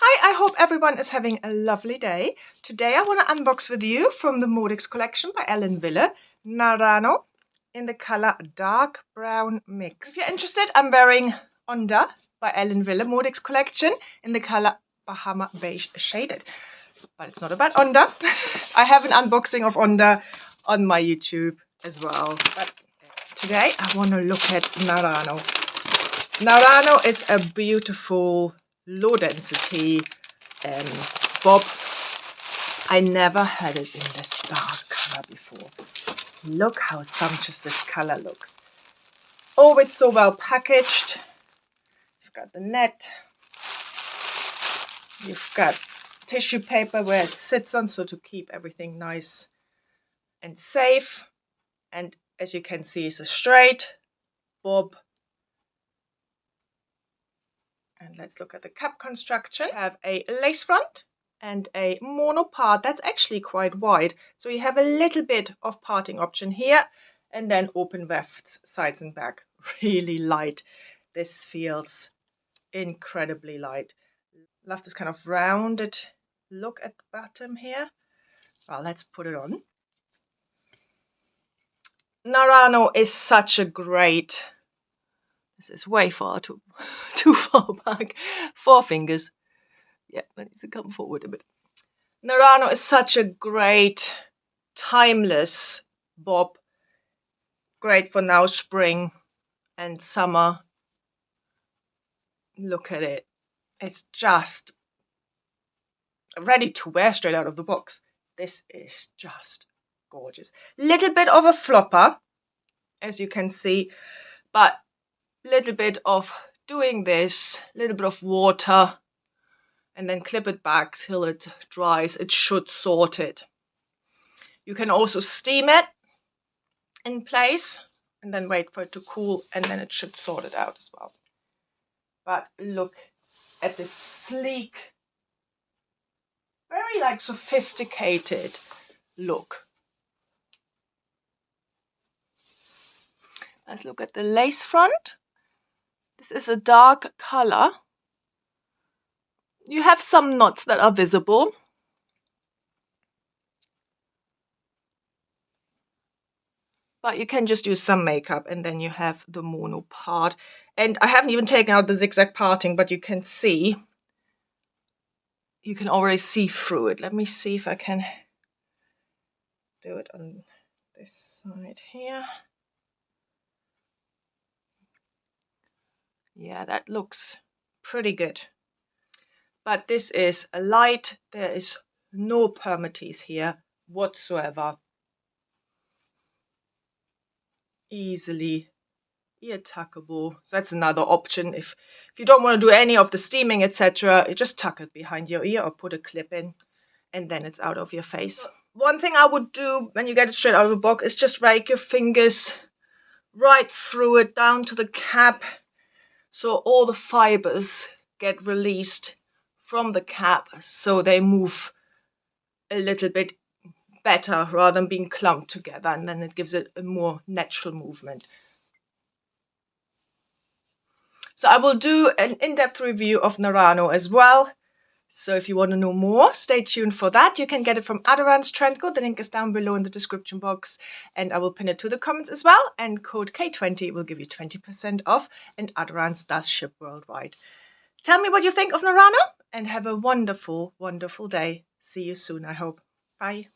Hi, I hope everyone is having a lovely day. Today I want to unbox with you from the Moddixx Collection by Ellen Wille, Narano in the color dark brown mix. If you're interested, I'm wearing Onda by Ellen Wille, Moddixx Collection in the color Bahama Beige Shaded. But it's not about Onda. I have an unboxing of Onda on my YouTube as well. But today I want to look at Narano. Narano is a beautiful low density bob. I never had it in this dark color before. Look how sumptuous this color looks. Always so well packaged. You've got the net. You've got tissue paper where it sits on, so to keep everything nice and safe. And as you can see, it's a straight bob. And let's look at the cap construction. You have a lace front and a mono part that's actually quite wide. So you have a little bit of parting option here and then open wefts sides and back. Really light. This feels incredibly light. Love this kind of rounded look at the bottom here. Well, let's put it on. Narano is such a great... This is way far too far back. 4 fingers. Yeah, that needs to come forward a bit. Narano is such a great, timeless bob. Great for now, spring and summer. Look at it. It's just ready to wear straight out of the box. This is just gorgeous. Little bit of a flopper, as you can see, but little bit of doing this, little bit of water, and then clip it back till it dries. It should sort it. You can also steam it in place and then wait for it to cool, and then it should sort it out as well. But look at this sleek, very like sophisticated look. Let's look at the lace front. This is a dark color. You have some knots that are visible. But you can just use some makeup and then you have the mono part. And I haven't even taken out the zigzag parting, but you can see, you can already see through it. Let me see if I can do it on this side here. Yeah, that looks pretty good. But this is a light. There is no permatease here whatsoever. Easily ear tuckable. That's another option. If you don't want to do any of the steaming, etc., you just tuck it behind your ear or put a clip in, and then it's out of your face. One thing I would do when you get it straight out of the box is just rake your fingers right through it down to the cap, so all the fibers get released from the cap, so they move a little bit better rather than being clumped together, and then it gives it a more natural movement. So I will do an in-depth review of Narano as well. So if you want to know more, stay tuned for that. You can get it from Adorans Trendco. The link is down below in the description box, and I will pin it to the comments as well. And code K20 will give you 20% off, and Adorans does ship worldwide. Tell me what you think of Narano, and have a wonderful, wonderful day. See you soon, I hope. Bye.